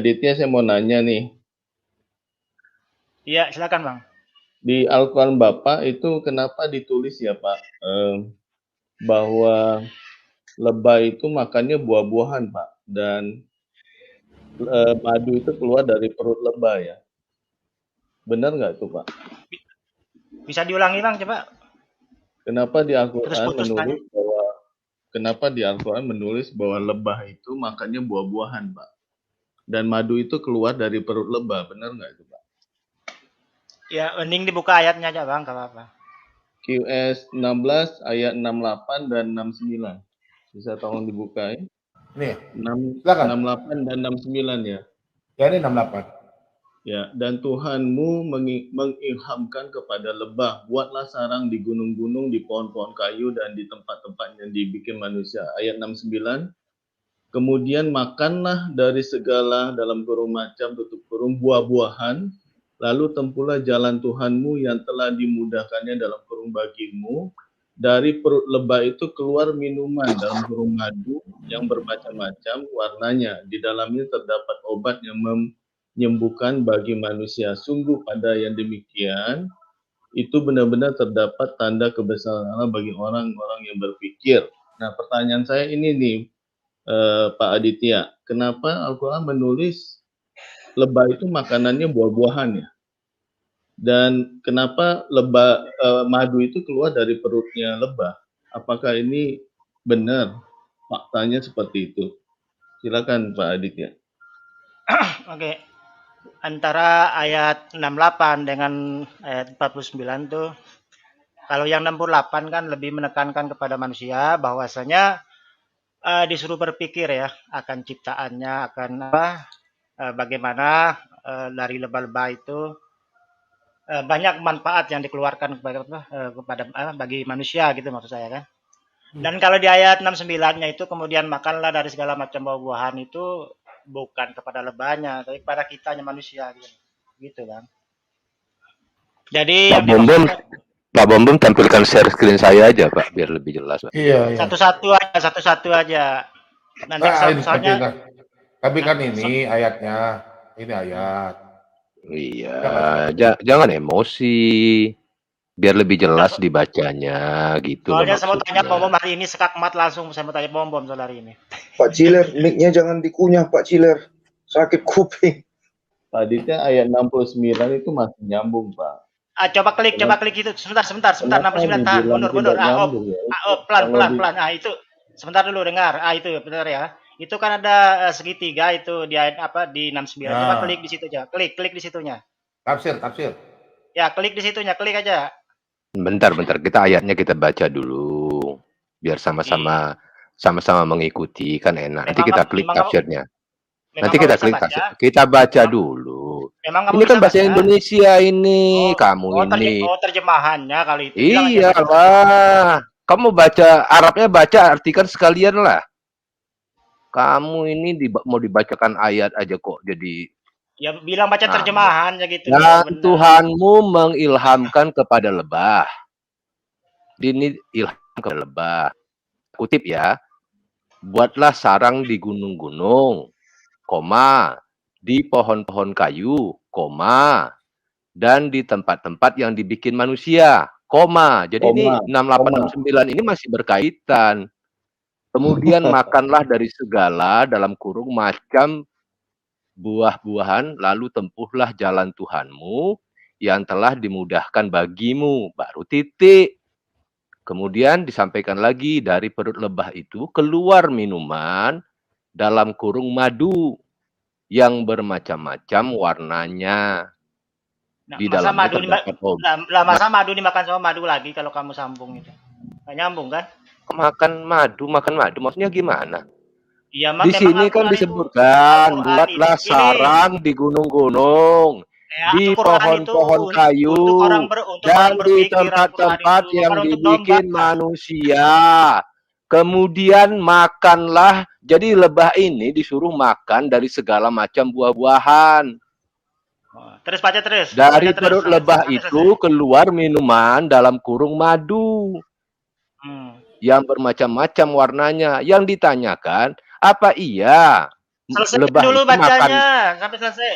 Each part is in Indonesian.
Aditya, saya mau nanya nih. Iya, silakan Bang. Di Al-Quran Bapak itu kenapa ditulis ya Pak, bahwa lebah itu makannya buah-buahan Pak, dan madu itu keluar dari perut lebah ya? Benar nggak tuh Pak? Bisa diulangi Bang, coba. Kenapa di Terus Al-Quran putus tanya. menulis bahwa lebah itu makannya buah-buahan Pak, dan madu itu keluar dari perut lebah, benar nggak itu Pak? Ya, mending dibuka ayatnya aja Bang, enggak apa-apa. QS 16 ayat 68 dan 69. Bisa tolong dibuka ya? Nih, 68 silakan. dan 69 ya. Ya, ini 68. Ya, dan Tuhanmu mengilhamkan kepada lebah, buatlah sarang di gunung-gunung, di pohon-pohon kayu, dan di tempat-tempat yang dibikin manusia. Ayat 69, kemudian makanlah dari segala dalam kurung macam, tutup kurung, buah-buahan, lalu tempuhlah jalan Tuhanmu yang telah dimudahkannya dalam kurung bagimu. Dari perut lebah itu keluar minuman dalam kurung madu yang bermacam-macam warnanya. Di dalamnya terdapat obat yang menyembuhkan bagi manusia. Sungguh pada yang demikian, itu benar-benar terdapat tanda kebesaran Allah bagi orang-orang yang berpikir. Nah, pertanyaan saya ini nih, Pak Aditya, kenapa Al-Quran menulis lebah itu makanannya buah-buahan ya? Dan kenapa madu itu keluar dari perutnya lebah? Apakah ini benar faktanya seperti itu? Silakan Pak Aditya. Oke. Antara ayat 68 dengan ayat 49 tuh, kalau yang 68 kan lebih menekankan kepada manusia bahwasanya disuruh berpikir ya akan ciptaannya, akan bagaimana dari lebah-lebah itu banyak manfaat yang dikeluarkan kepada bagi manusia gitu maksud saya kan. Dan kalau di ayat 69-nya itu kemudian makanlah dari segala macam buah-buahan itu bukan kepada lebahnya, tapi kepada kitanya manusia gitu. Gitu kan. Jadi Pak yang Bombom, dimaksudkan Pak Bombom tampilkan share screen saya aja Pak, biar lebih jelas Pak. Iya, iya. satu-satu aja. Nanti soalnya tapi kan ini ayatnya, ini ayat. Iya, jangan emosi, biar lebih jelas dibacanya gitu loh soalnya saya mau tanya maksudnya. Bom hari ini sekakmat langsung saya mau tanya Bom soal hari ini. Pak Ciler, mic-nya jangan dikunyah Pak Ciler, sakit kuping. Pak Aditya, ayat 69 itu masih nyambung Pak. Coba klik itu sebentar 69 tahan mundur pelan. Itu sebentar dulu dengar itu benar ya, itu kan ada segitiga itu di di 69 coba klik di situ aja, klik di situnya, Tafsir ya, klik di situnya, klik aja. Bentar kita ayatnya kita baca dulu biar sama-sama mengikuti kan enak. Nanti kita klik tafsirnya. Nanti kita klik tafsir. Kita baca dulu. Ini kan bahasa Indonesia ini, kamu ini. Terjemahannya kali itu. Iyalah. Kamu baca Arabnya, baca artikan sekalian lah. Kamu ini mau dibacakan ayat aja kok jadi. Ya bilang baca terjemahan ya gitu. Dan Tuhanmu mengilhamkan kepada lebah. Ini ilham kepada lebah. Kutip ya. Buatlah sarang di gunung-gunung, di pohon-pohon kayu, dan di tempat-tempat yang dibikin manusia, Jadi ini 6869 ini masih berkaitan. Kemudian makanlah dari segala dalam kurung macam buah-buahan, lalu tempuhlah jalan Tuhanmu yang telah dimudahkan bagimu, baru titik. Kemudian disampaikan lagi dari perut lebah itu keluar minuman dalam kurung madu yang bermacam-macam warnanya. Di dalamnya terdapat obat. Masa madu dimakan sama madu lagi kalau kamu sambung itu? Nggak nyambung kan? Makan madu, maksudnya gimana? Ya, di sini kan disebutkan buatlah sarang di gunung-gunung, di pohon-pohon kayu, dan di tempat-tempat yang dibikin manusia. Kemudian makanlah, jadi lebah ini disuruh makan dari segala macam buah-buahan. Terus baca terus. Dari perut lebah itu keluar minuman dalam kurung madu. Yang bermacam-macam warnanya. Yang ditanyakan, apa iya Selesai lebah dulu itu makan bacanya, sampai selesai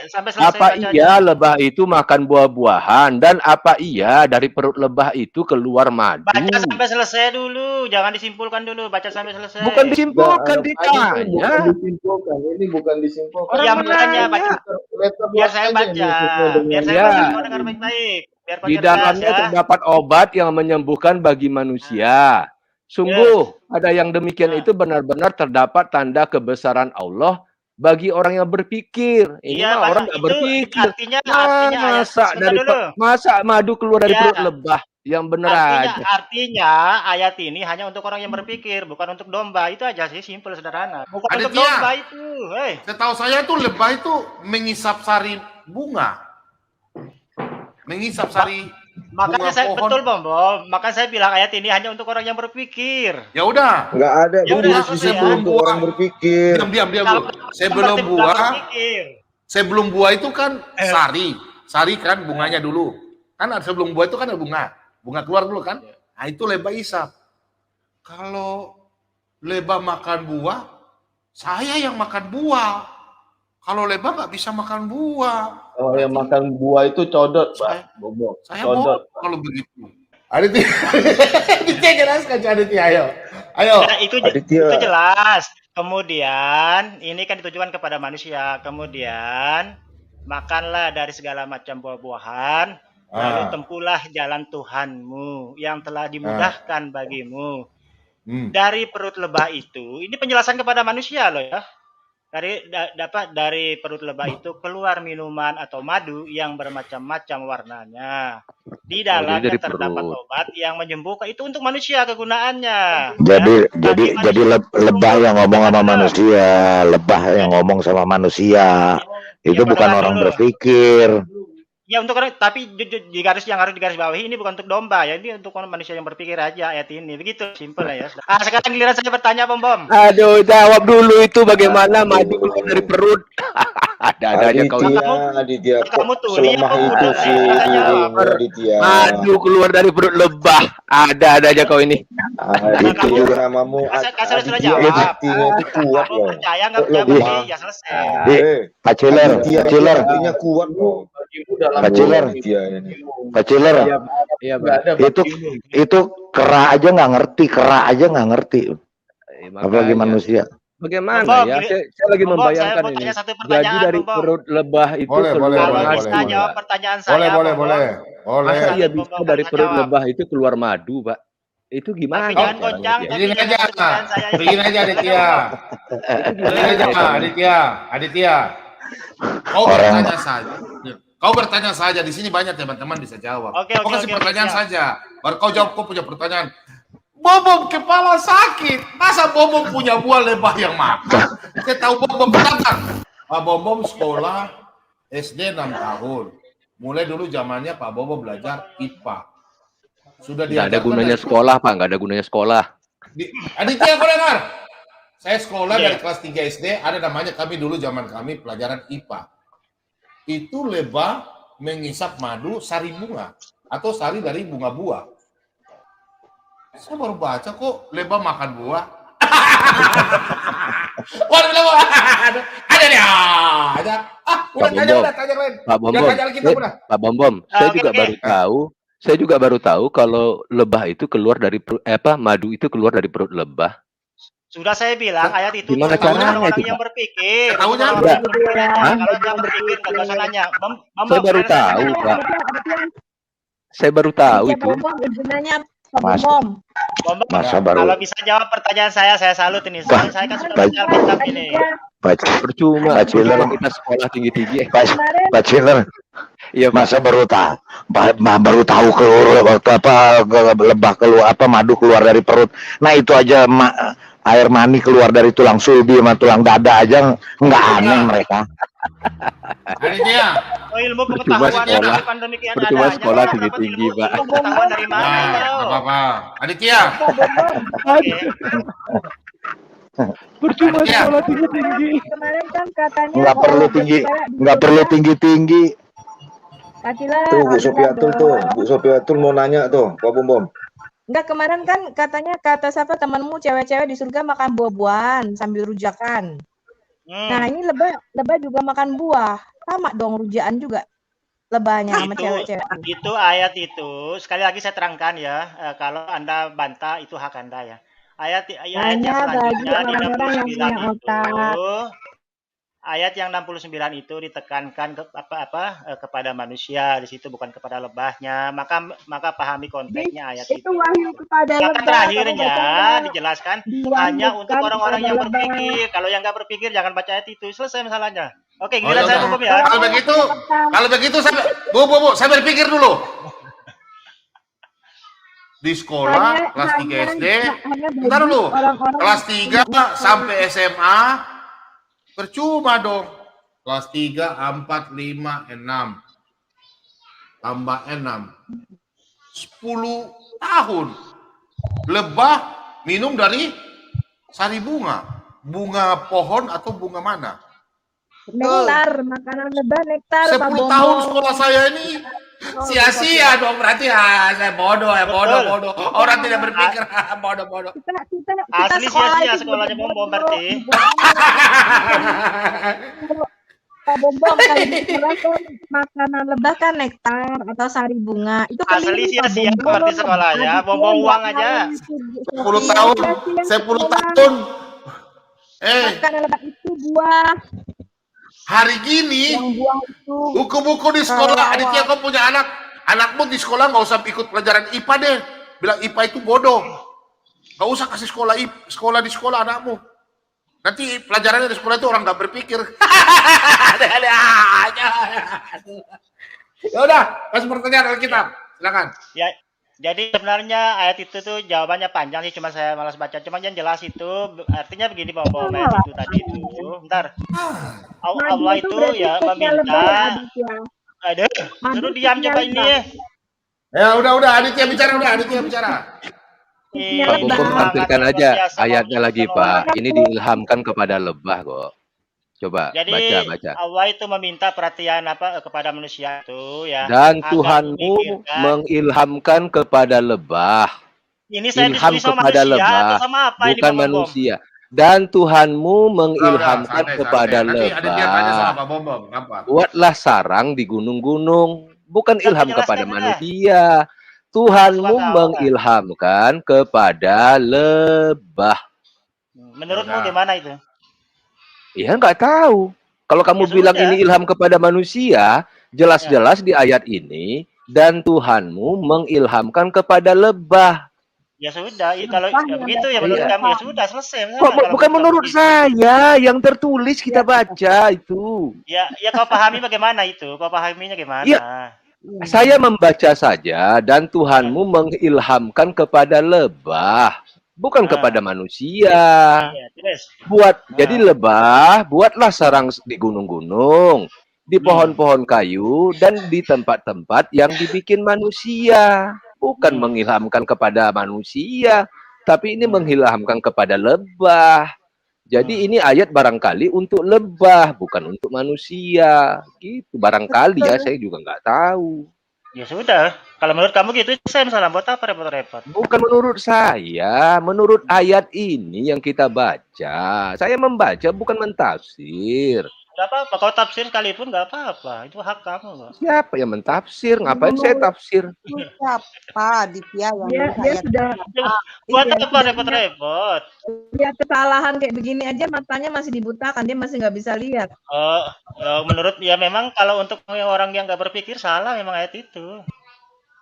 apa bacanya. iya lebah itu makan buah-buahan dan apa iya dari perut lebah itu keluar madu? Baca sampai selesai dulu, jangan disimpulkan dulu, baca sampai selesai. Bukan disimpulkan, Tadi itu ditanya. bukan disimpulkan, ini bukan disimpulkan. Iya, Orang makanya baca. Letter Biar luck saya aja baca, ini sesuai dengan biar saya Ya. baca, kau dengar baik-baik. Biar kau Di cerdas dalamnya ya. terdapat obat yang menyembuhkan bagi manusia. Sungguh, ada yang demikian Nah. itu benar-benar terdapat tanda kebesaran Allah bagi orang yang berpikir. Ini Iya, mah Pak, orang nggak itu berpikir. artinya ayat Masa sebentar dulu. masa madu keluar dari Ya. perut lebah? Yang bener aja. Artinya ayat ini hanya untuk orang yang berpikir, bukan untuk domba. Itu aja sih, simpel sederhana. Bukan untuk Aditya. domba itu. Hei. Setahu saya tuh lebah itu mengisap sari bunga. Mengisap sari Makanya bunga saya pohon. betul Bom. Makanya saya bilang ayat ini hanya untuk orang yang berpikir. Ya udah. Nggak ada Ya udah, tulis di maksudnya situ ya. untuk orang berpikir. Diam Kalau dulu. Sebelum berpikir, buah, berpikir. sebelum buah itu kan sari. Sari kan bunganya dulu. Kan sebelum buah itu kan ada bunga. Bunga keluar dulu kan? Nah, itu lebah isap. Kalau lebah makan buah, saya yang makan buah. Kalau lebah nggak bisa makan buah. Oh, yang makan buah itu codot, Pak. Bobo. Saya Codot. bohong kalau begitu. Aditya, Aditya jelaskan Aditya, ayo. Ayo. Nah, itu Aditya. jelas. Kemudian ini kan ditujukan kepada manusia. Kemudian makanlah dari segala macam buah-buahan, lalu tempuhlah jalan Tuhanmu yang telah dimudahkan bagimu. Dari perut lebah itu, ini penjelasan kepada manusia loh ya. Dari perut lebah itu keluar minuman atau madu yang bermacam-macam warnanya. Di dalamnya terdapat obat yang menyembuhkan. Itu untuk manusia kegunaannya. Jadi lebah yang ngomong sama manusia, lebah yang ngomong sama manusia. Itu bukan orang berpikir. Ya untuk orang, tapi di garis yang harus digarisbawahi ini bukan untuk domba ya, ini untuk manusia yang berpikir aja ayat ini. Begitu simpel ya. Sekarang giliran saya bertanya Bom. Aduh, jawab dulu itu bagaimana madu keluar dari perut. Ada-adanya kau ini. Aditya, kamu kok tuh selemah lihat, itu sih dirimu, Aditya. Madu keluar dari perut lebah. Ada aja kau ini. Aditya juga namamu Kasih sudah Aditya, jawab. artinya itu kuat Kamu loh. percaya nggak percaya Lemah. begini, ya selesai. Pak Ciler, Aditya Pak itu Ciler, artinya kuat loh. Pak Ciler, Aditya ini. Pak Ciler. Iya, Itu kera aja nggak ngerti, apalagi manusia. Bagaimana Bom, ya? ini- Saya lagi Bom, membayangkan saya mau ini. tanya satu Jadi pertanyaan, dari Bom. perut lebah itu Boleh, keluar boleh, Kalau boleh, madu. bisa jawab pertanyaan saya. Boleh. Bom. Masa Boleh. iya Bom, bisa Bom, dari bisa perut jawab. lebah itu keluar madu, Pak? Itu gimana? Tapi jangan caranya goncang, dia? tapi Begini jangan aja. pertanyaan saya. Begini aja Aditya. Begini aja Aditya. Kau bertanya saja. Kau bertanya saja. Di sini banyak teman-teman bisa jawab. Oke, Kau kasih oke, pertanyaan siap. saja. Baru kau jawab. Kau punya pertanyaan. Bobom kepala sakit. Masa Bobom punya buah lebah yang makan? Saya tahu Bobom berkata. Pak Bobom sekolah SD 6 tahun. Mulai dulu zamannya Pak Bobom belajar IPA. Sudah Nggak ada diajarkan gunanya dari- sekolah, Pak. Nggak ada gunanya sekolah. Aditya, kau dengar? Saya sekolah dari kelas 3 SD, ada namanya kami dulu zaman kami pelajaran IPA. Itu lebah mengisap madu sari bunga atau sari dari bunga buah. Saya baru baca kok lebah makan buah. Waduh, ada nih, ada. Udah Pak tanya, Bom. udah tanya lain. Pak Bom, Jangan tanya lagi, kita udah. Pak Bom, saya Oke, juga oke. baru tahu. Saya juga baru tahu kalau lebah itu keluar dari madu itu keluar dari perut lebah. Sudah saya bilang ayat itu Gimana untuk caranya orang itu, yang Pak? berpikir. Tahunya Orang apa? yang berpikir. Hah? Kalau yang berpikir nggak usah nanya. Saya baru tahu, Pak. Saya baru tahu itu. Masa baru Kalau bisa jawab pertanyaan saya salut ini. Pak, Saya kan sudah Pak, baca Alkitab ini. Percuma, Pak Ciler. kita sekolah tinggi-tinggi. Pak Ciler, Iya, Pak. masa baru tahu keluar lebah keluar madu keluar dari perut. Nah itu aja air mani keluar dari tulang sulbi sama tulang dada aja nggak aneh mereka. Aditya, Oh, ilmu Percuma pengetahuan sekolah. bukan demikian Percuma adanya. sekolah Dapat tinggi-tinggi, ilmu- Pak. ilmu pengetahuan dari mana? nah, kau? apa-apa. Aditya, Oke. Percuma Aditya. sekolah tinggi-tinggi. Kemarin kan katanya Nggak perlu tinggi. Tuh Bu Sofiatul tuh, Bu Sofiatul mau nanya tuh, Pak Bom. Enggak, kemarin kan katanya kata siapa temanmu cewek-cewek di surga makan buah-buahan sambil rujakan. Nah, ini lebah juga makan buah. Sama dong rujaan juga lebahnya sama Itu cewek-cewek. itu ayat itu sekali lagi saya terangkan ya, kalau Anda bantah itu hak Anda ya. Ayat yang Hanya bagi selanjutnya di orang-orang yang 69 punya otak. ayat yang 69 itu ditekankan kepada manusia di situ, bukan kepada lebahnya. Maka pahami konteksnya ayat Itu itu. wahyu kepada Maka lebah. terakhirnya Kamu bacanya dijelaskan diwanjurkan hanya untuk orang-orang kepada yang lebah. berpikir. Kalau yang nggak berpikir jangan baca ayat itu. Selesai masalahnya. Oke, Oh, giliran ya saya udah. hukum ya. Kalau begitu saya berpikir dulu. Di sekolah kelas 3 SD, bentar dulu. Kelas 3 sampai SMA percuma dong. Kelas 3, 4, 5, 6. Tambah 6. 10 tahun. Lebah minum dari sari bunga. Bunga pohon atau bunga mana? Nektar, makanan lebah nektar. 10 tahun sekolah saya ini sia-sia dong, berarti saya bodoh. Orang tidak berpikir bodoh. Kita Asli sekolah sia-sia itu sekolahnya Bom berarti. Pak Bom kalau dijelaskan makanan lebah kan nektar atau sari bunga. Itu Asli keliru, Pak sia-sia Bom. berarti sekolahnya. Bom uang aja. 10 tahun. Makanan lebah itu buah. Hari gini Yang buah itu buku-buku di sekolah, Aditya kau punya anakmu di sekolah nggak usah ikut pelajaran IPA deh, bilang IPA itu bodoh, nggak usah kasih sekolah di sekolah anakmu, nanti pelajarannya di sekolah itu orang nggak berpikir. Ya udah, kasih pertanyaan Alkitab, silakan. Ya, jadi sebenarnya ayat itu tuh jawabannya panjang sih, cuma saya malas baca. Cuma yang jelas itu artinya begini, Bom ayat itu tadi itu. Bentar. Allah itu ya meminta. Aduh, suruh diam coba ini ya. Ya udah, Aditya bicara. Pak Bom tampilkan aja ayatnya lagi, Pak. Ini diilhamkan kepada lebah kok. Coba Jadi baca. Allah itu meminta perhatian kepada manusia itu ya. Dan agar Tuhanmu memikirkan. mengilhamkan kepada lebah. Ini saya Ilham diskusi sama kepada manusia lebah, atau sama apa ini, bukan Bom? manusia. Dan Tuhanmu mengilhamkan kepada Nanti Aditya tanya sama lebah. Pak Bom, apa? Buatlah sarang di gunung-gunung. Bukan Kan ilham menjelaskan kepada aja. manusia. Tuhanmu Suka tahu, mengilhamkan kepada lebah. Menurutmu Yaudah. gimana itu? Ya nggak tahu. Kalau kamu Ya bilang sudah. ini ilham kepada manusia, jelas-jelas di ayat ini, dan Tuhanmu mengilhamkan kepada lebah. Ya sudah, kalau ya begitu ya menurut Iya. kamu ya sudah selesai. Kok, Kalau bukan menurut begitu. saya, yang tertulis kita baca itu. Ya kau pahami bagaimana itu? Kau pahaminya gimana? Iya. Saya membaca saja, dan Tuhanmu mengilhamkan kepada lebah, bukan kepada manusia. Iya, terus. Jadi lebah, buatlah sarang di gunung-gunung, di pohon-pohon kayu, dan di tempat-tempat yang dibikin manusia. Bukan mengilhamkan kepada manusia, tapi ini mengilhamkan kepada lebah. Jadi ini ayat barangkali untuk lebah, bukan untuk manusia. Gitu, barangkali ya, saya juga nggak tahu. Ya sudah, kalau menurut kamu gitu, saya misalnya buat apa repot-repot? Bukan menurut saya, menurut ayat ini yang kita baca. Saya membaca bukan mentafsir. Gak apa-apa, kau tafsir sekalipun gak apa-apa, itu hak kamu kok. Siapa yang mentafsir? Ngapain saya tafsir? Siapa Ditya yang dia sudah Buat apa repot-repot? lihat kesalahan kayak begini aja matanya masih dibutakan, dia masih nggak bisa lihat. Menurut ya memang kalau untuk orang yang nggak berpikir salah memang ayat itu.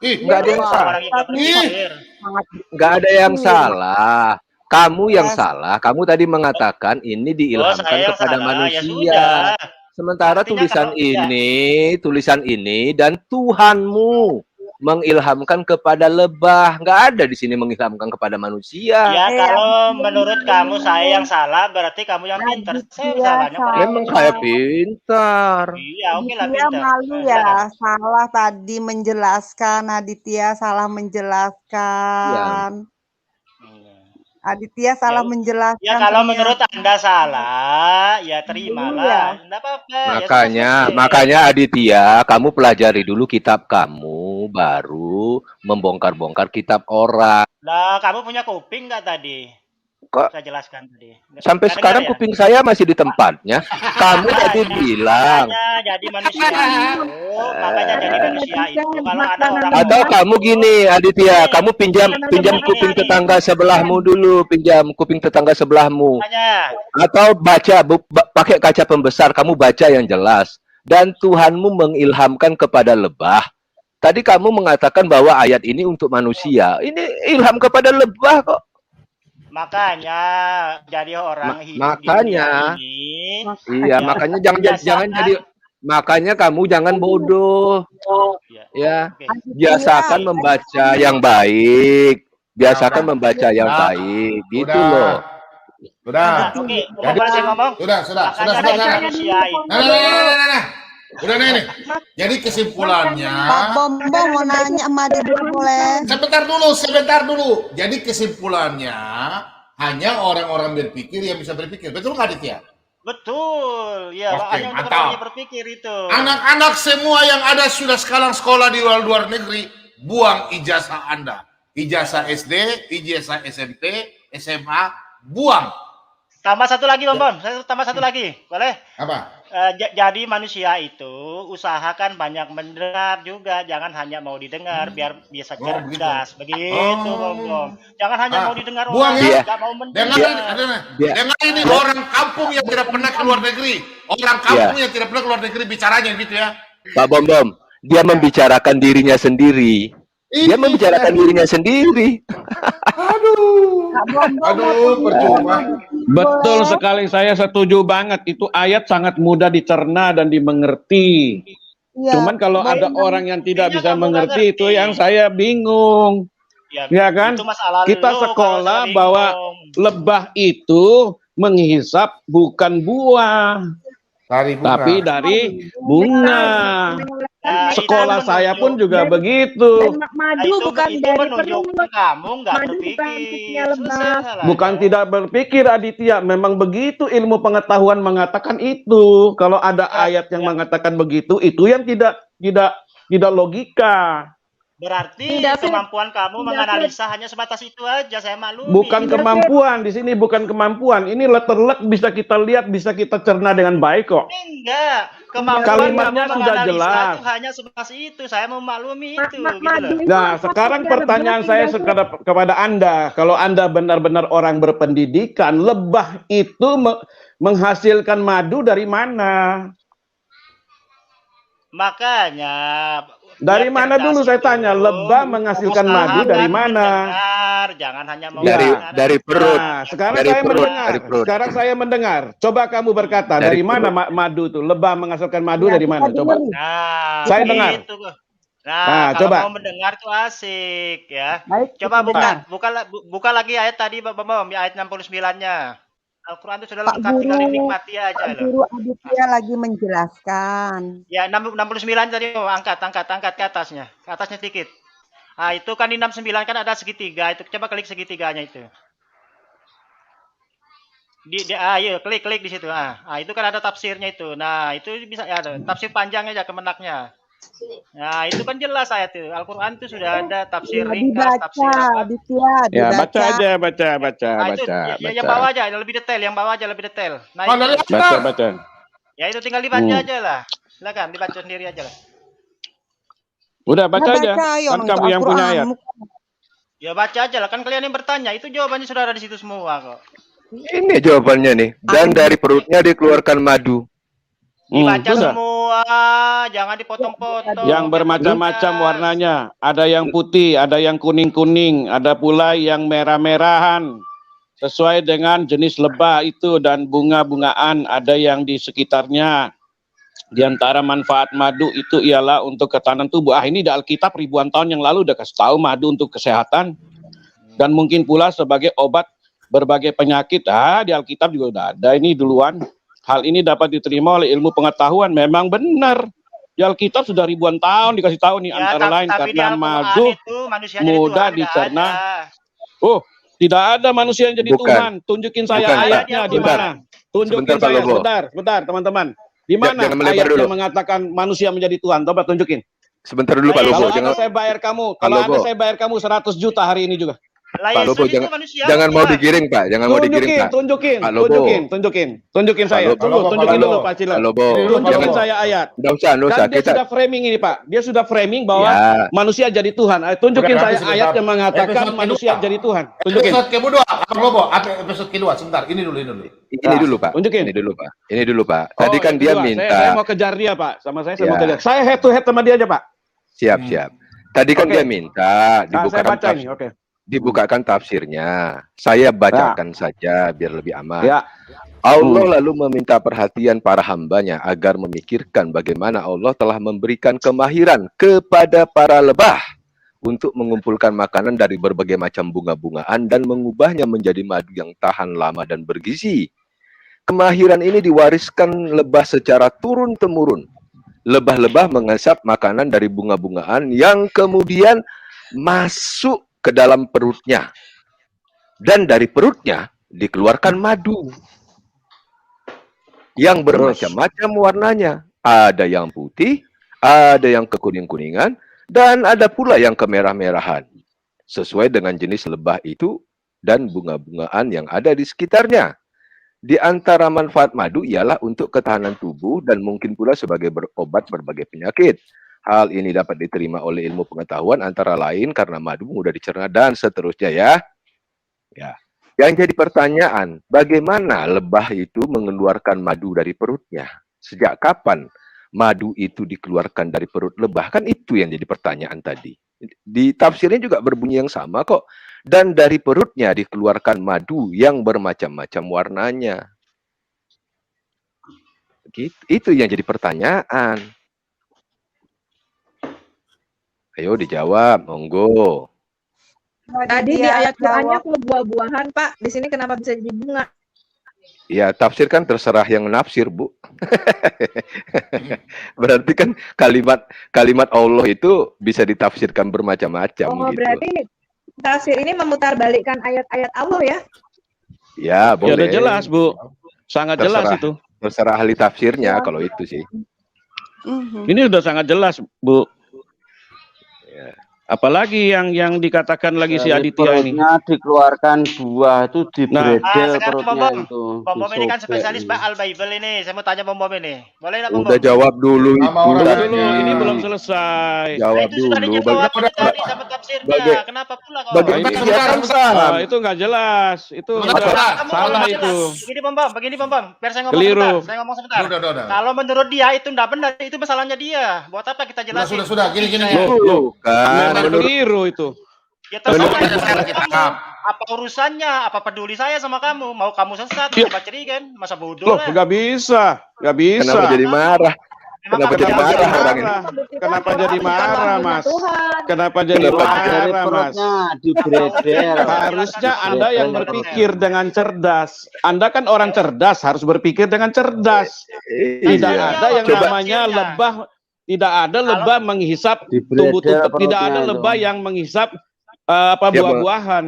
Nggak ada yang salah. Orang yang nggak berpikir. Nggak ada yang salah. Kamu yang salah. Kamu tadi mengatakan ini diilhamkan kepada manusia. Sementara tulisan ini dan Tuhanmu mengilhamkan kepada lebah. Nggak ada di sini mengilhamkan kepada manusia. Ya kalau menurut kamu saya yang salah, berarti kamu yang pintar. Saya salahnya. Memang saya pintar. Iya, oke lah Aditya pintar. malu ya, salah tadi menjelaskan. Aditya salah menjelaskan. Aditya salah menjelaskan. Ya kalau menurut Anda salah, ya terimalah. Enggak apa-apa. Makanya Aditya, kamu pelajari dulu kitab kamu, baru membongkar-bongkar kitab orang. Lah, kamu punya kuping nggak tadi? Kok Saya jelaskan tadi. sampai Nggak sekarang dengar ya? kuping saya masih di tempatnya. Kamu tadi bilang. Makanya jadi manusia itu, makanya jadi manusia itu. Kalau ada orang Atau kamu gini, Aditya, kamu pinjam kuping tetangga sebelahmu dulu, pinjam kuping tetangga sebelahmu. makanya Atau baca pakai kaca pembesar, kamu baca yang jelas. Dan Tuhanmu mengilhamkan kepada lebah. Tadi kamu mengatakan bahwa ayat ini untuk manusia. Ini ilham kepada lebah kok. makanya jadi orang hidup Makanya, di dunia ini. iya, makanya jangan jadi, makanya kamu jangan bodoh. Ya, Oke. biasakan membaca yang baik. Biasakan membaca yang baik. Gitu loh. Sudah. Oke, Jadi- boleh saya ngomong? Sudah. Makanya jadi manusia itu. Nah. Udah nih. Jadi kesimpulannya, Pak Bombong mau nanya sama dia boleh. sebentar dulu. Jadi kesimpulannya hanya orang-orang berpikir yang bisa berpikir. Betul nggak, Aditya? Betul, ya. Oke, Hanya untuk mantap. orang yang berpikir itu. Anak-anak semua yang ada sudah sekarang sekolah di luar negeri, buang ijazah Anda. Ijazah SD, ijazah SMP, SMA, buang. Tambah satu lagi, Bom. Saya tambah satu lagi, boleh? Apa? Jadi manusia itu usahakan banyak mendengar juga, jangan hanya mau didengar biar bisa cerdas. Begitu, Bom. Jangan hanya mau didengar buang orang, ya. nggak mau Dengar mendengar. dengar ini orang kampung yang tidak pernah keluar negeri. Orang kampung yang tidak pernah keluar negeri bicaranya gitu ya. Pak Bom, dia membicarakan dirinya sendiri. Dia membicarakan dirinya sendiri. Aduh, percuma. Betul sekali, saya setuju banget. Itu ayat sangat mudah dicerna dan dimengerti. Iya, Cuman kalau boleh ada nggak? orang yang tidak Iya, bisa kamu nggak mengerti, itu ngerti. yang saya bingung. Ya kan? Itu masalah Kita lu kalau sekolah saya bahwa bingung. lebah itu menghisap bukan buah, Dari bunga. tapi dari bunga. Nah, Sekolah itu saya pun menunjuk- juga begitu. Madu itu, bukan itu dari menunjukkan perut. kamu nggak Madu bukan berpikir. titiknya lebah. Selesai. Bukan tidak berpikir, Aditya. Memang begitu ilmu pengetahuan mengatakan itu. Kalau ada ayat yang mengatakan begitu, itu yang tidak logika. Berarti Tidak, Fit. kemampuan kamu Tidak, menganalisa hanya sebatas itu aja. Saya maklumi. Bukan kemampuan di sini, bukan kemampuan. Ini letterlek bisa kita lihat, bisa kita cerna dengan baik kok. Enggak. Kemampuan Kalimatnya kamu sudah menganalisa jelas. itu hanya sebatas itu. Saya memaklumi itu. Gitu Madu loh. itu Nah, apa sekarang sih? pertanyaan saya kepada Anda, kalau Anda benar-benar orang berpendidikan, lebah itu menghasilkan madu dari mana? Makanya. Dari biar mana cerdas dulu saya itu, tanya, lebah menghasilkan madu dari usahakan mana? mendengar, jangan hanya mau Dari perut. Nah, sekarang Dari saya perut, mendengar. dari perut. Sekarang saya mendengar. Coba kamu berkata, Dari dari mana madu itu? Lebah menghasilkan madu Ya, dari kita mana? Coba. dengerin. Nah, Saya dengar. gitu. Nah, Nah, kalau coba. mau mendengar tuh asik ya. Baik, Coba kita dengar. buka lagi ayat tadi, Bom, ayat 69-nya. Al-Quran itu sudah Pak lengkap, tinggal Guru, dinikmati aja Pak loh. Guru Aditya lagi menjelaskan. Ya, 69 tadi, angkat ke atasnya. Ke atasnya sedikit. Nah, itu kan di 69 kan ada segitiga, itu coba klik segitiganya itu. Ayo klik di situ. Nah, itu kan ada tafsirnya itu. Nah, itu bisa ya, tafsir panjangnya aja kemenaknya. Nah, itu kan jelas ayat itu. Al-Quran itu sudah ada tafsir Ya, ringkas, tafsir dibaca, apa. Aditya, Ya, dibaca. baca aja, baca. Nah, itu yang bawah aja, lebih detail, lebih detail. Nah, Oh, dari itu, Baca. ya itu tinggal dibaca aja lah. Silakan dibaca sendiri aja lah. Udah baca Nah, aja. baca, ayo, Kan orang kamu itu yang punya ayat. Al-Quran. Ya baca aja lah, kan kalian yang bertanya, itu jawabannya sudah ada di situ semua kok. Ini jawabannya nih. Dan dari perutnya dikeluarkan madu. Dibaca sudah. semua, jangan dipotong-potong. Yang bermacam-macam warnanya. Ada yang putih, ada yang kuning-kuning, ada pula yang merah-merahan. Sesuai dengan jenis lebah itu dan bunga-bungaan ada yang di sekitarnya. Di antara manfaat madu itu ialah untuk ketahanan tubuh. Ini di Alkitab ribuan tahun yang lalu udah kasih tahu madu untuk kesehatan. Dan mungkin pula sebagai obat berbagai penyakit. Di Alkitab juga udah ada ini duluan. Hal ini dapat diterima oleh ilmu pengetahuan. Memang benar. Di Alkitab sudah ribuan tahun dikasih tahu nih, antara lain tapi di karena Al-Quran madu itu manusianya jadi mudah Tuhan, nggak dicerna. ada. Oh, tidak ada manusia yang jadi Bukan. Tuhan. Tunjukin saya Bukan, Pak. ayatnya di Sebentar. mana? Tunjukin Sebentar, Pak saya. Lobo. Sebentar, teman-teman. Di mana Jangan melebar ayat dulu. yang mengatakan manusia menjadi Tuhan? Coba tunjukin. Sebentar dulu Pak Kalau Lobo. Kalau Jangan. Anda saya bayar kamu, Pak Lobo. 100 juta hari ini juga. Lah Pak Lobo, Yesus itu manusia. jangan mau Pak. digiring, Pak. Jangan mau digiring, Pak. Tunjukin, Pak Lobo. tunjukin saya. Lobo, Tunggu, tunjukin Pak dulu Lobo. Pak Ciler. Pak Lobo, Tunjukin jangan. saya ayat. Nggak usah. Kan dia Kita, sudah framing ini Pak. Dia sudah framing bahwa ya, manusia jadi Tuhan. Tunjukin Udah, saya sebentar. ayat yang mengatakan Episode manusia kedua. jadi Tuhan. Tunjukin. Episode kedua, Bang Lobo. Episode kedua, sebentar. Ini dulu. ini dulu, Pak. Tunjukin. Ini dulu, Pak. Tadi kan yang dia kedua. minta. Saya mau kejar dia Pak. Sama saya mau Ya. kejar. Saya head to head sama dia aja Pak. Siap. Tadi kan Oke. dia minta Nah, saya baca ini. Oke. dibukakan tafsirnya. Saya bacakan saja biar lebih aman. Ya. Allah lalu meminta perhatian para hambanya agar memikirkan bagaimana Allah telah memberikan kemahiran kepada para lebah untuk mengumpulkan makanan dari berbagai macam bunga-bungaan dan mengubahnya menjadi madu yang tahan lama dan bergizi. Kemahiran ini diwariskan lebah secara turun-temurun. Lebah-lebah mengasap makanan dari bunga-bungaan yang kemudian masuk ke dalam perutnya. Dan dari perutnya dikeluarkan madu yang bermacam-macam warnanya. Ada yang putih, ada yang kekuning-kuningan, dan ada pula yang kemerah-merahan. Sesuai dengan jenis lebah itu dan bunga-bungaan yang ada di sekitarnya. Di antara manfaat madu ialah untuk ketahanan tubuh dan mungkin pula sebagai berobat berbagai penyakit. Hal ini dapat diterima oleh ilmu pengetahuan antara lain karena madu mudah dicerna dan seterusnya ya. Yang jadi pertanyaan, bagaimana lebah itu mengeluarkan madu dari perutnya? Sejak kapan madu itu dikeluarkan dari perut lebah? Kan itu yang jadi pertanyaan tadi. Di tafsirnya juga berbunyi yang sama kok. Dan dari perutnya dikeluarkan madu yang bermacam-macam warnanya. Itu yang jadi pertanyaan. Ayo dijawab, monggo. Tadi di ayat Qur'annya kalau buah-buahan, Pak. Di sini kenapa bisa jadi bunga? Ya, tafsir kan terserah yang nafsir, Bu. Berarti kan kalimat Allah itu bisa ditafsirkan bermacam-macam Oh, gitu. berarti tafsir ini memutarbalikkan ayat-ayat Allah ya? Ya, Ya boleh. udah jelas, Bu. Sangat jelas itu. Terserah ahli tafsirnya kalau itu sih. Ini udah sangat jelas, Bu. Ya. Apalagi yang dikatakan lagi si Dari Aditya ini. perutnya dikeluarkan buah itu dibredel sekarang perutnya Bom itu. Bom ini kan disobek spesialis ini. Pak Al-Bible ini. Saya mau tanya Bom ini. Boleh nggak Bom? Udah jawab dulu itu. Sama orang Tunggu tanya. dulu, ini belum selesai. Jawab Itu sudah dulu. dijawab tadi sama tafsirnya. Kenapa pula kok? Bagaimana ini- dia kan salah. Itu nggak jelas. Itu Sebentar, udah sebentar. salah itu. Begini Bom. Biar saya ngomong Keliru. sebentar. Saya ngomong sebentar. Udah. Kalau menurut dia itu enggak benar, itu masalahnya dia. Buat apa kita jelasin? Sudah. Gini. Loh, Kan memang menurut keliru itu. Ya terserah Menurut terserah kita. kamu. Apa urusannya? Apa peduli saya sama kamu? Mau kamu sesat, Ya. baca kan? Masa bodoh Loh, lah. nggak bisa. Nggak bisa. kenapa jadi marah? Memang Kenapa kamu jadi jangan marah marah. orang ini? Kenapa jadi marah, Mas? Tuhan. Kenapa jadi Kenapa Dari marah, Mas? perutnya dibredel. Harusnya Anda yang berpikir dengan cerdas. Anda kan orang cerdas, harus berpikir dengan cerdas. Tidak Iya. ada yang Coba. namanya lebah. Tidak ada lebah menghisap Dibredel tumbuh-tumbuh. Tidak perutnya ada itu. lebah yang menghisap Ya, buah-buahan.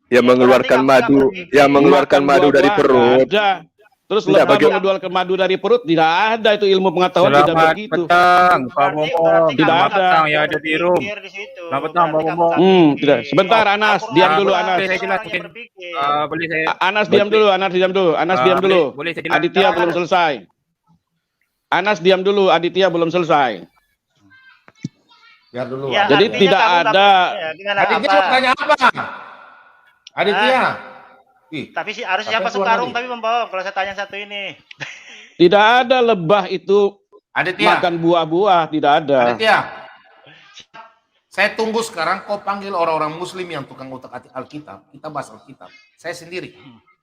Yang mengeluarkan madu, yang mengeluarkan Makan madu dari buah-buahan, perut. nggak ada. Terus Tidak, lebah bagaimana- mengeluarkan madu dari perut, tidak ada itu ilmu pengetahuan tidak begitu. petang, Pak Berarti Momong. Tidak kamu ada. Petang ya ada di room. berpikir di situ. Selamat petang, Berarti Bang kamu Momong. nggak berpikir. Tidak. Sebentar, Anas, diam dulu, Al-Quran Anas. Boleh saya orang jelasin? yang berpikir. Boleh saya Anas diam dulu, Anas diam dulu, Anas diam dulu. boleh saya jelaskan? Aditya belum selesai. Anas diam dulu, Aditya belum selesai. Biar dulu. Ya, Jadi artinya tidak kamu nggak ada. berpikir. Gimana Aditya apa? mau tanya apa? Aditya. Ih, Tapi sih harus Apa siapa keluar sekarung tadi? tapi membawa kalau saya tanya satu ini. Tidak ada lebah itu Aditya. makan buah-buah, tidak ada. Aditya. Saya tunggu sekarang kau panggil orang-orang muslim yang tukang utak-atik Alkitab. Kita bahas Alkitab. Saya sendiri.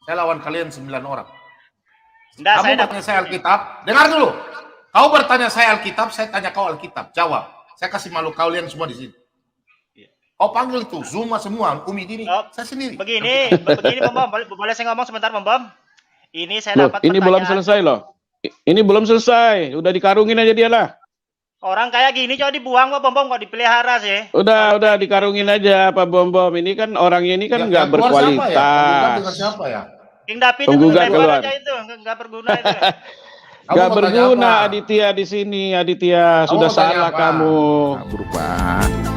Saya lawan kalian 9 orang. Enggak, Kamu saya bertanya saya Alkitab. Dengar dulu. Kau bertanya saya Alkitab, saya tanya kau Alkitab. Jawab. Saya kasih malu kalian semua di sini. Kau panggil tuh Zuma semua, Umi Dini. Oh, Saya sendiri. begini Bom, boleh saya ngomong sebentar Bom? Ini saya Loh, dapat ini belum pertanyaan. selesai loh. Ini belum selesai. Udah dikarungin aja dia lah. Orang kayak gini coba dibuang Bom, kok dipelihara sih? Udah dikarungin aja Pak Bom-Bom. Ini kan orangnya ini kan nggak Yang keluar siapa ya? Penggugat berkualitas. dengan siapa ya? King David itu Penggugat lempar keluar. aja itu, nggak berguna itu. Kamu Nggak mau tanya berguna apa? Aditya di sini. Aditya Kamu sudah mau tanya salah apa? kamu. Berubah.